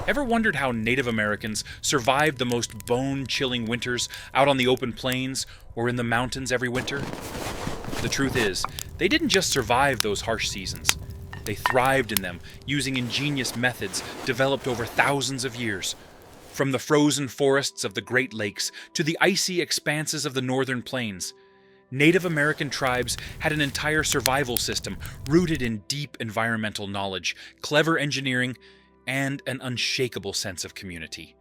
Ever wondered how Native Americans survived the most bone-chilling winters out on the open plains or in the mountains every winter? The truth is, they didn't just survive those harsh seasons. They thrived in them using ingenious methods developed over thousands of years. From the frozen forests of the Great Lakes to the icy expanses of the northern plains, Native American tribes had an entire survival system rooted in deep environmental knowledge, clever engineering, and an unshakable sense of community.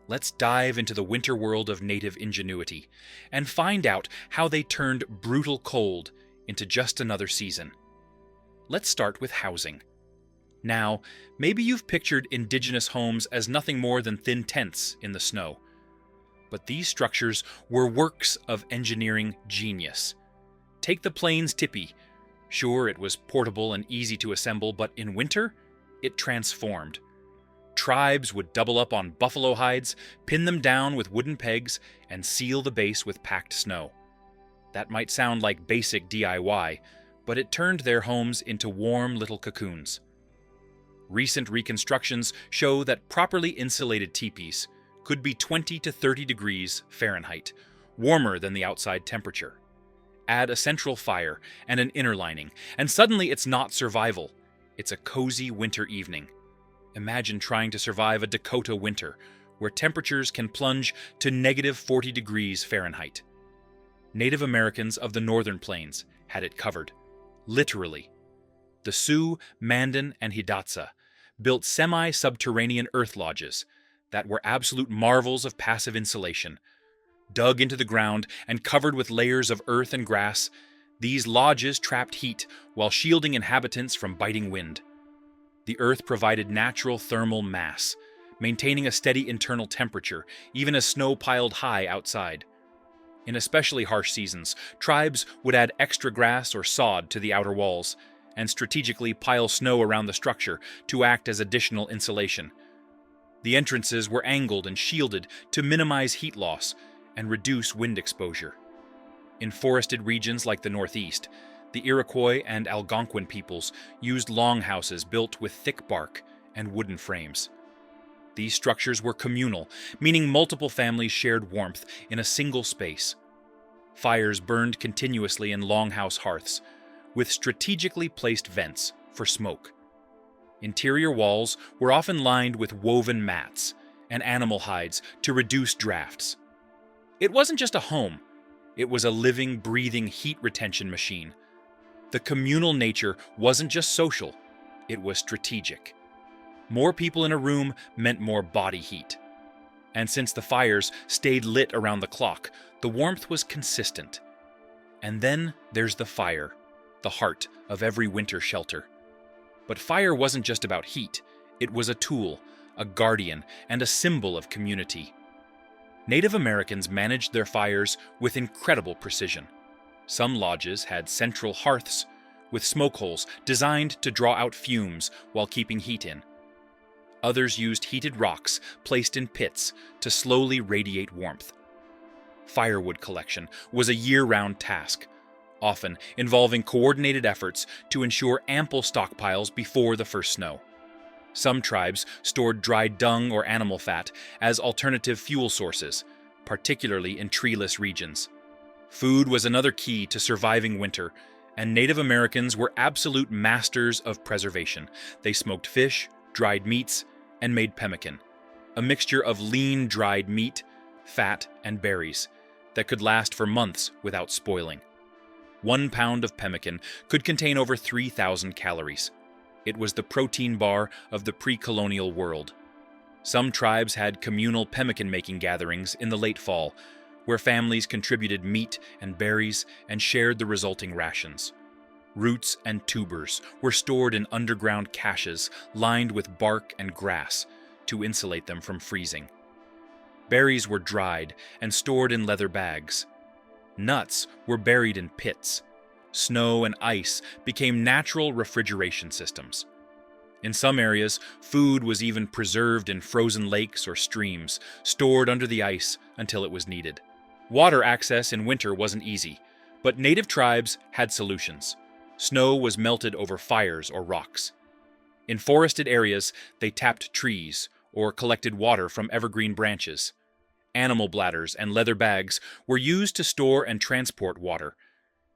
Let's dive into the winter world of native ingenuity and find out how they turned brutal cold into just another season. Let's start with housing. Now, maybe you've pictured indigenous homes as nothing more than thin tents in the snow. But these structures were works of engineering genius. Take the plains tipi. Sure, it was portable and easy to assemble, but in winter, it transformed. Tribes would double up on buffalo hides, pin them down with wooden pegs, and seal the base with packed snow. That might sound like basic DIY, but it turned their homes into warm little cocoons. Recent reconstructions show that properly insulated teepees could be 20 to 30 degrees Fahrenheit, warmer than the outside temperature. Add a central fire and an inner lining, and suddenly it's not survival. It's a cozy winter evening. Imagine trying to survive a Dakota winter, where temperatures can plunge to negative 40 degrees Fahrenheit. Native Americans of the northern plains had it covered. Literally. The Sioux, Mandan, and Hidatsa built semi-subterranean earth lodges that were absolute marvels of passive insulation. Dug into the ground and covered with layers of earth and grass, these lodges trapped heat while shielding inhabitants from biting wind. The earth provided natural thermal mass, maintaining a steady internal temperature even as snow piled high outside. In especially harsh seasons, tribes would add extra grass or sod to the outer walls and strategically pile snow around the structure to act as additional insulation. The entrances were angled and shielded to minimize heat loss and reduce wind exposure. In forested regions like the Northeast, the Iroquois and Algonquin peoples used longhouses built with thick bark and wooden frames. These structures were communal, meaning multiple families shared warmth in a single space. Fires burned continuously in longhouse hearths, with strategically placed vents for smoke. Interior walls were often lined with woven mats and animal hides to reduce drafts. It wasn't just a home, it was a living, breathing heat retention machine. The communal nature wasn't just social, it was strategic. More people in a room meant more body heat. And since the fires stayed lit around the clock, the warmth was consistent. And then there's the fire, the heart of every winter shelter. But fire wasn't just about heat, it was a tool, a guardian, and a symbol of community. Native Americans managed their fires with incredible precision. Some lodges had central hearths with smoke holes designed to draw out fumes while keeping heat in. Others used heated rocks placed in pits to slowly radiate warmth. Firewood collection was a year-round task, often involving coordinated efforts to ensure ample stockpiles before the first snow. Some tribes stored dried dung or animal fat as alternative fuel sources, particularly in treeless regions. Food was another key to surviving winter, and Native Americans were absolute masters of preservation. They smoked fish, dried meats, and made pemmican, a mixture of lean dried meat, fat, and berries that could last for months without spoiling. 1 pound of pemmican could contain over 3,000 calories. It was the protein bar of the pre-colonial world. Some tribes had communal pemmican-making gatherings in the late fall, where families contributed meat and berries and shared the resulting rations. Roots and tubers were stored in underground caches lined with bark and grass to insulate them from freezing. Berries were dried and stored in leather bags. Nuts were buried in pits. Snow and ice became natural refrigeration systems. In some areas, food was even preserved in frozen lakes or streams, stored under the ice until it was needed. Water access in winter wasn't easy, but native tribes had solutions. Snow was melted over fires or rocks. In forested areas, they tapped trees or collected water from evergreen branches. Animal bladders and leather bags were used to store and transport water.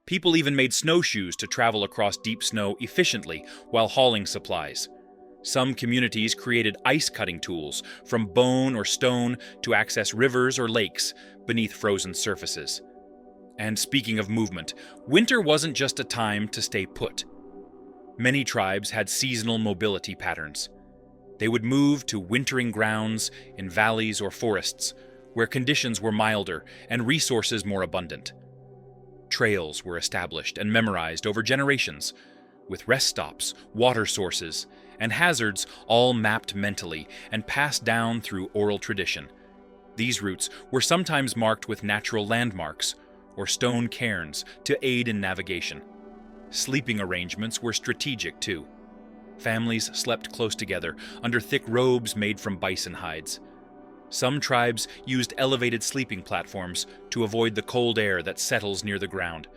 People even made snowshoes to travel across deep snow efficiently while hauling supplies. Some communities created ice-cutting tools from bone or stone to access rivers or lakes beneath frozen surfaces. And speaking of movement, winter wasn't just a time to stay put. Many tribes had seasonal mobility patterns. They would move to wintering grounds in valleys or forests, where conditions were milder and resources more abundant. Trails were established and memorized over generations, with rest stops, water sources, and hazards all mapped mentally and passed down through oral tradition. These routes were sometimes marked with natural landmarks or stone cairns to aid in navigation. Sleeping arrangements were strategic too. Families slept close together under thick robes made from bison hides. Some tribes used elevated sleeping platforms to avoid the cold air that settles near the ground,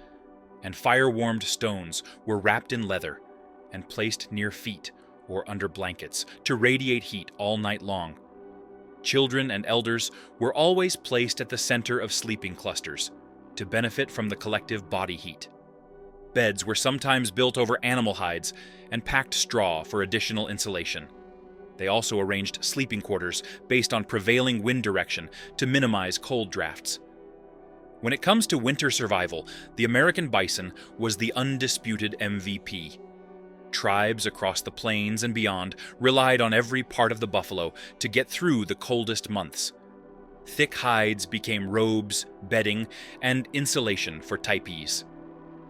and fire-warmed stones were wrapped in leather and placed near feet or under blankets to radiate heat all night long. Children and elders were always placed at the center of sleeping clusters to benefit from the collective body heat. Beds were sometimes built over animal hides and packed straw for additional insulation. They also arranged sleeping quarters based on prevailing wind direction to minimize cold drafts. When it comes to winter survival, the American bison was the undisputed MVP. Tribes across the plains and beyond relied on every part of the buffalo to get through the coldest months. Thick hides became robes, bedding, and insulation for teepees.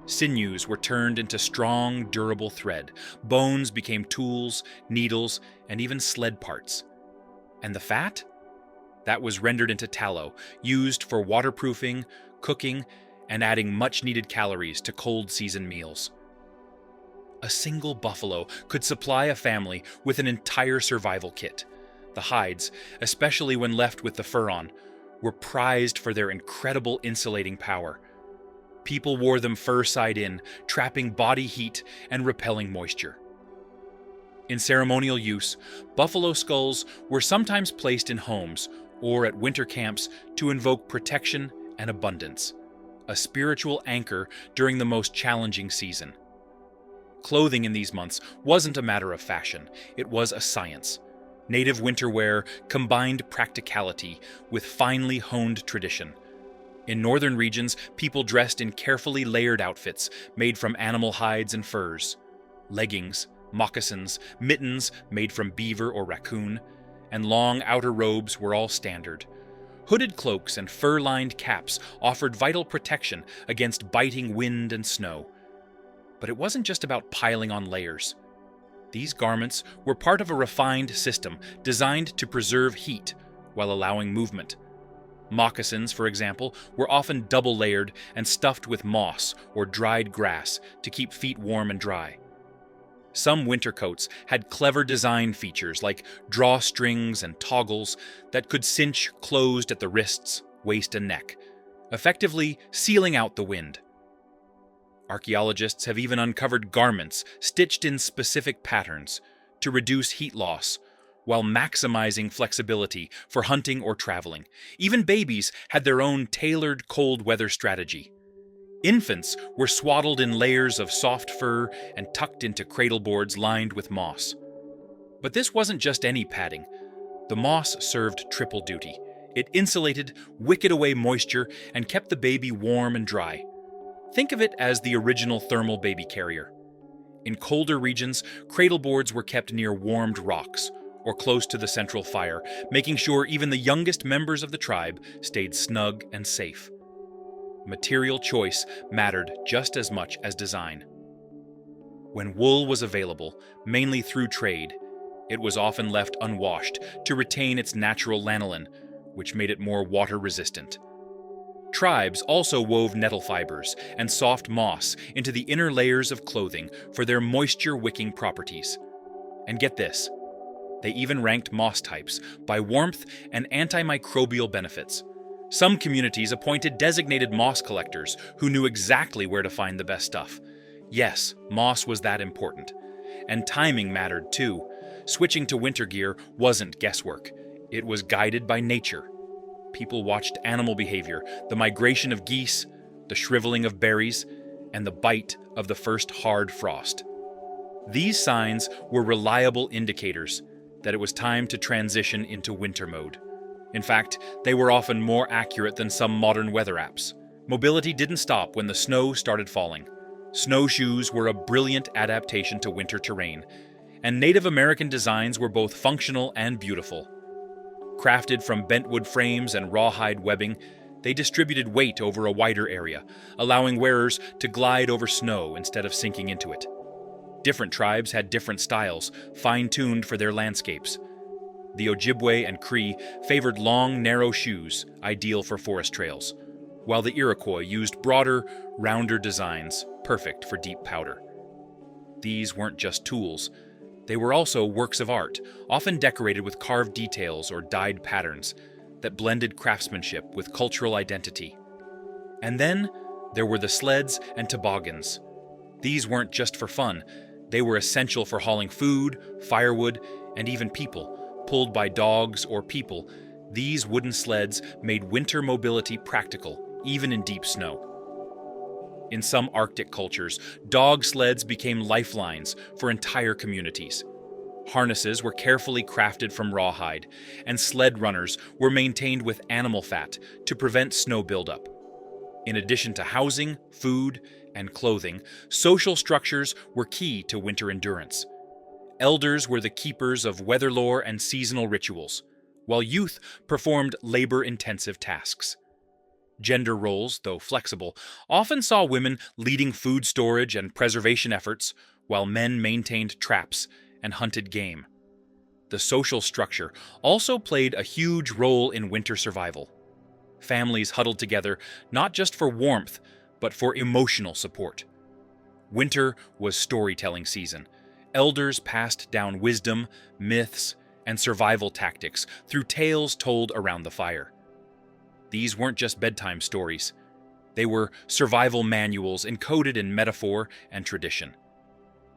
Sinews were turned into strong, durable thread. Bones became tools, needles, and even sled parts. And the fat? That was rendered into tallow, used for waterproofing, cooking, and adding much-needed calories to cold-season meals. A single buffalo could supply a family with an entire survival kit. The hides, especially when left with the fur on, were prized for their incredible insulating power. People wore them fur side in, trapping body heat and repelling moisture. In ceremonial use, buffalo skulls were sometimes placed in homes or at winter camps to invoke protection and abundance, a spiritual anchor during the most challenging season. Clothing in these months wasn't a matter of fashion, it was a science. Native winter wear combined practicality with finely honed tradition. In northern regions, people dressed in carefully layered outfits made from animal hides and furs. Leggings, moccasins, mittens made from beaver or raccoon, and long outer robes were all standard. Hooded cloaks and fur-lined caps offered vital protection against biting wind and snow. But it wasn't just about piling on layers. These garments were part of a refined system designed to preserve heat while allowing movement. Moccasins, for example, were often double-layered and stuffed with moss or dried grass to keep feet warm and dry. Some winter coats had clever design features like drawstrings and toggles that could cinch closed at the wrists, waist, and neck, effectively sealing out the wind. Archaeologists have even uncovered garments stitched in specific patterns to reduce heat loss while maximizing flexibility for hunting or traveling. Even babies had their own tailored cold weather strategy. Infants were swaddled in layers of soft fur and tucked into cradle boards lined with moss. But this wasn't just any padding. The moss served triple duty. It insulated, wicketed away moisture, and kept the baby warm and dry. Think of it as the original thermal baby carrier. In colder regions, cradle boards were kept near warmed rocks or close to the central fire, making sure even the youngest members of the tribe stayed snug and safe. Material choice mattered just as much as design. When wool was available, mainly through trade, it was often left unwashed to retain its natural lanolin, which made it more water-resistant. Tribes also wove nettle fibers and soft moss into the inner layers of clothing for their moisture-wicking properties. And get this, they even ranked moss types by warmth and antimicrobial benefits. Some communities appointed designated moss collectors who knew exactly where to find the best stuff. Yes, moss was that important. And timing mattered too. Switching to winter gear wasn't guesswork. It was guided by nature. People watched animal behavior, the migration of geese, the shriveling of berries, and the bite of the first hard frost. These signs were reliable indicators that it was time to transition into winter mode. In fact, they were often more accurate than some modern weather apps. Mobility didn't stop when the snow started falling. Snowshoes were a brilliant adaptation to winter terrain, and Native American designs were both functional and beautiful. Crafted from bentwood frames and rawhide webbing, they distributed weight over a wider area, allowing wearers to glide over snow instead of sinking into it. Different tribes had different styles, fine-tuned for their landscapes. The Ojibwe and Cree favored long, narrow shoes, ideal for forest trails, while the Iroquois used broader, rounder designs, perfect for deep powder. These weren't just tools. They were also works of art, often decorated with carved details or dyed patterns that blended craftsmanship with cultural identity. And then there were the sleds and toboggans. These weren't just for fun. They were essential for hauling food, firewood, and even people. Pulled by dogs or people, these wooden sleds made winter mobility practical, even in deep snow. In some Arctic cultures, dog sleds became lifelines for entire communities. Harnesses were carefully crafted from rawhide, and sled runners were maintained with animal fat to prevent snow buildup. In addition to housing, food, and clothing, social structures were key to winter endurance. Elders were the keepers of weather lore and seasonal rituals, while youth performed labor-intensive tasks. Gender roles, though flexible, often saw women leading food storage and preservation efforts, while men maintained traps and hunted game. The social structure also played a huge role in winter survival. Families huddled together not just for warmth, but for emotional support. Winter was storytelling season. Elders passed down wisdom, myths, and survival tactics through tales told around the fire. These weren't just bedtime stories. They were survival manuals encoded in metaphor and tradition.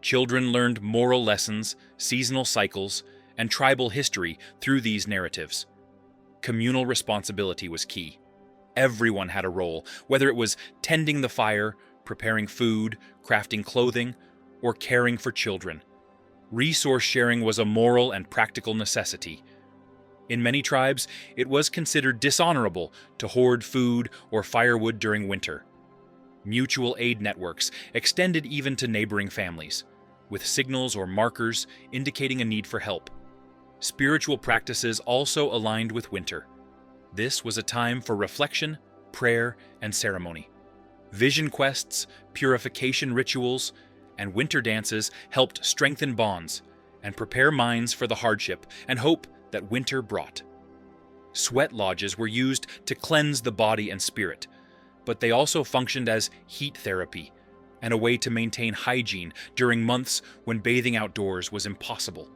Children learned moral lessons, seasonal cycles, and tribal history through these narratives. Communal responsibility was key. Everyone had a role, whether it was tending the fire, preparing food, crafting clothing, or caring for children. Resource sharing was a moral and practical necessity. In many tribes, it was considered dishonorable to hoard food or firewood during winter. Mutual aid networks extended even to neighboring families, with signals or markers indicating a need for help. Spiritual practices also aligned with winter. This was a time for reflection, prayer, and ceremony. Vision quests, purification rituals, and winter dances helped strengthen bonds and prepare minds for the hardship and hope that winter brought. Sweat lodges were used to cleanse the body and spirit, but they also functioned as heat therapy and a way to maintain hygiene during months when bathing outdoors was impossible.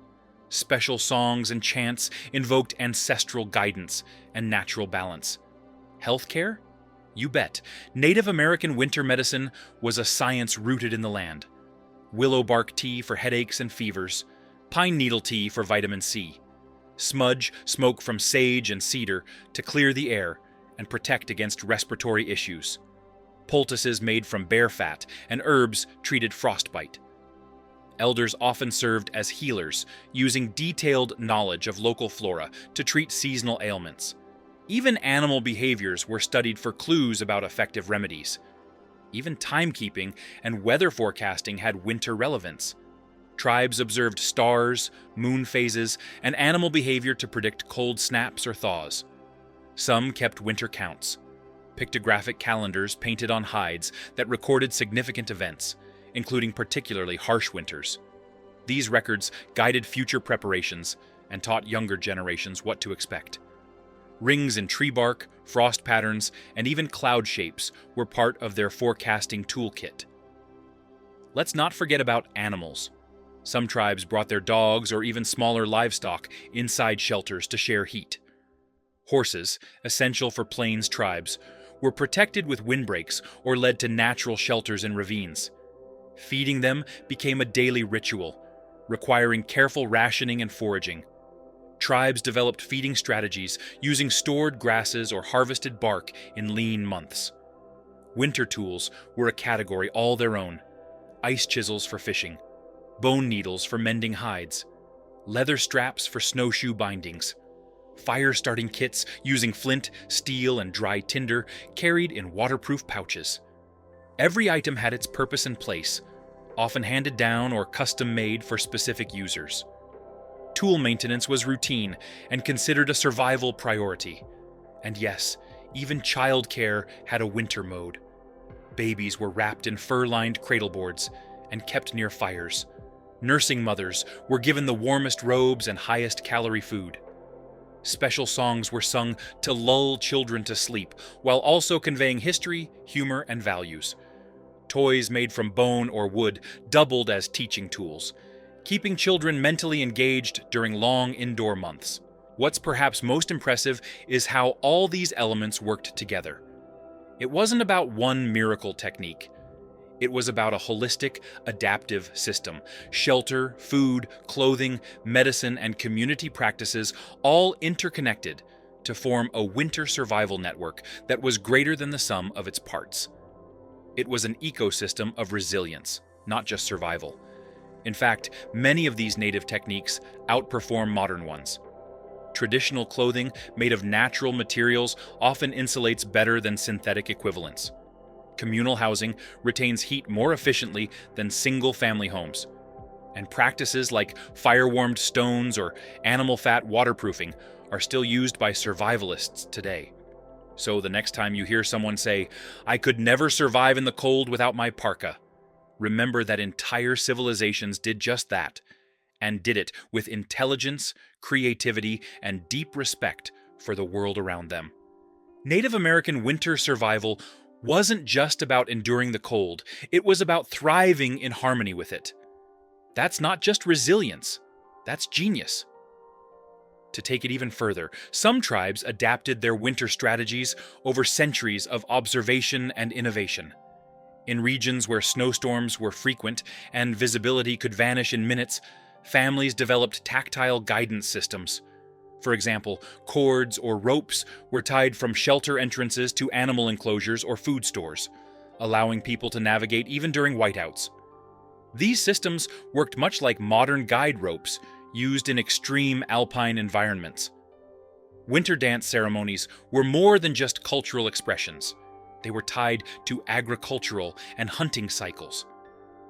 Special songs and chants invoked ancestral guidance and natural balance. Healthcare? You bet. Native American winter medicine was a science rooted in the land. Willow bark tea for headaches and fevers, pine needle tea for vitamin C, smudge smoke from sage and cedar to clear the air and protect against respiratory issues. Poultices made from bear fat and herbs treated frostbite. Elders often served as healers, using detailed knowledge of local flora to treat seasonal ailments. Even animal behaviors were studied for clues about effective remedies. Even timekeeping and weather forecasting had winter relevance. Tribes observed stars, moon phases, and animal behavior to predict cold snaps or thaws. Some kept winter counts, pictographic calendars painted on hides that recorded significant events, including particularly harsh winters. These records guided future preparations and taught younger generations what to expect. Rings in tree bark, frost patterns, and even cloud shapes were part of their forecasting toolkit. Let's not forget about animals. Some tribes brought their dogs or even smaller livestock inside shelters to share heat. Horses, essential for plains tribes, were protected with windbreaks or led to natural shelters in ravines. Feeding them became a daily ritual, requiring careful rationing and foraging. Tribes developed feeding strategies using stored grasses or harvested bark in lean months. Winter tools were a category all their own: ice chisels for fishing, bone needles for mending hides, leather straps for snowshoe bindings, fire-starting kits using flint, steel, and dry tinder carried in waterproof pouches. Every item had its purpose and place, often handed down or custom-made for specific users. Tool maintenance was routine and considered a survival priority. And yes, even childcare had a winter mode. Babies were wrapped in fur-lined cradleboards and kept near fires. Nursing mothers were given the warmest robes and highest calorie food. Special songs were sung to lull children to sleep, while also conveying history, humor, and values. Toys made from bone or wood doubled as teaching tools, keeping children mentally engaged during long indoor months. What's perhaps most impressive is how all these elements worked together. It wasn't about one miracle technique. It was about a holistic, adaptive system. Shelter, food, clothing, medicine, and community practices all interconnected to form a winter survival network that was greater than the sum of its parts. It was an ecosystem of resilience, not just survival. In fact, many of these native techniques outperform modern ones. Traditional clothing made of natural materials often insulates better than synthetic equivalents. Communal housing retains heat more efficiently than single-family homes. And practices like fire-warmed stones or animal fat waterproofing are still used by survivalists today. So the next time you hear someone say, "I could never survive in the cold without my parka," remember that entire civilizations did just that, and did it with intelligence, creativity, and deep respect for the world around them. Native American winter survival wasn't just about enduring the cold, it was about thriving in harmony with it. That's not just resilience, that's genius. To take it even further, some tribes adapted their winter strategies over centuries of observation and innovation. In regions where snowstorms were frequent and visibility could vanish in minutes, families developed tactile guidance systems. For example, cords or ropes were tied from shelter entrances to animal enclosures or food stores, allowing people to navigate even during whiteouts. These systems worked much like modern guide ropes used in extreme alpine environments. Winter dance ceremonies were more than just cultural expressions. They were tied to agricultural and hunting cycles.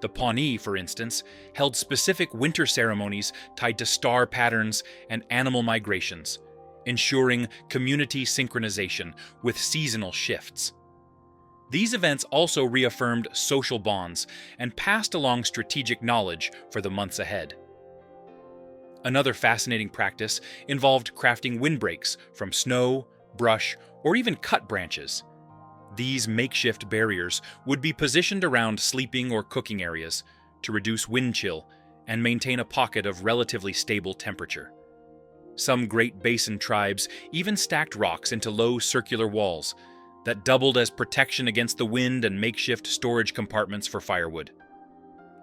The Pawnee, for instance, held specific winter ceremonies tied to star patterns and animal migrations, ensuring community synchronization with seasonal shifts. These events also reaffirmed social bonds and passed along strategic knowledge for the months ahead. Another fascinating practice involved crafting windbreaks from snow, brush, or even cut branches. These makeshift barriers would be positioned around sleeping or cooking areas to reduce wind chill and maintain a pocket of relatively stable temperature. Some Great Basin tribes even stacked rocks into low circular walls that doubled as protection against the wind and makeshift storage compartments for firewood.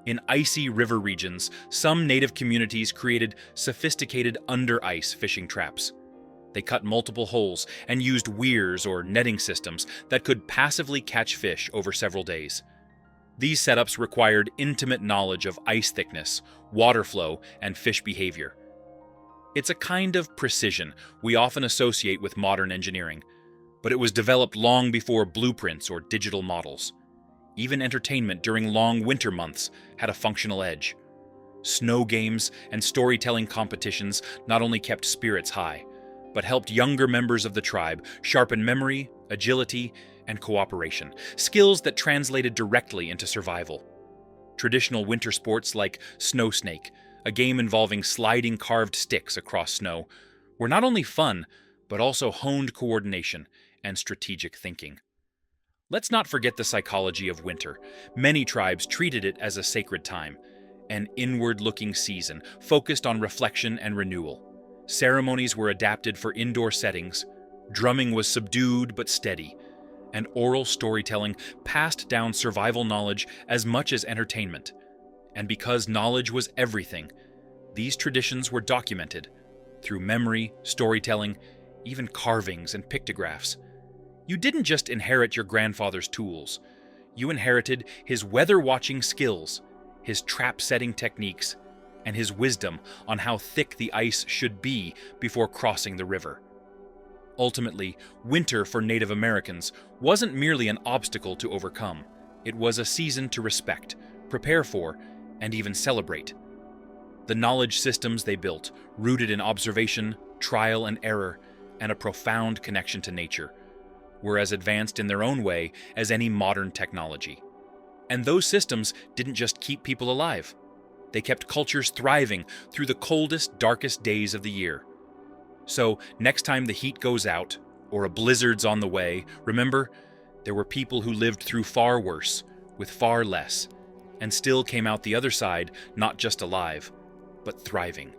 In icy river regions, some native communities created sophisticated under-ice fishing traps. They cut multiple holes and used weirs or netting systems that could passively catch fish over several days. These setups required intimate knowledge of ice thickness, water flow, and fish behavior. It's a kind of precision we often associate with modern engineering, but it was developed long before blueprints or digital models. Even entertainment during long winter months had a functional edge. Snow games and storytelling competitions not only kept spirits high, but helped younger members of the tribe sharpen memory, agility, and cooperation, skills that translated directly into survival. Traditional winter sports like snow snake, a game involving sliding carved sticks across snow, were not only fun, but also honed coordination and strategic thinking. Let's not forget the psychology of winter. Many tribes treated it as a sacred time, an inward-looking season focused on reflection and renewal. Ceremonies were adapted for indoor settings, drumming was subdued but steady, and oral storytelling passed down survival knowledge as much as entertainment. And because knowledge was everything, These traditions were documented through memory, storytelling, even carvings and pictographs. You didn't just inherit your grandfather's tools. You inherited his weather-watching skills, his trap-setting techniques, and his wisdom on how thick the ice should be before crossing the river. Ultimately, winter for Native Americans wasn't merely an obstacle to overcome. It was a season to respect, prepare for, and even celebrate. The knowledge systems they built, rooted in observation, trial and error, and a profound connection to nature, were as advanced in their own way as any modern technology. And those systems didn't just keep people alive. They kept cultures thriving through the coldest, darkest days of the year. So, next time the heat goes out, or a blizzard's on the way, remember, there were people who lived through far worse, with far less, and still came out the other side not just alive, but thriving.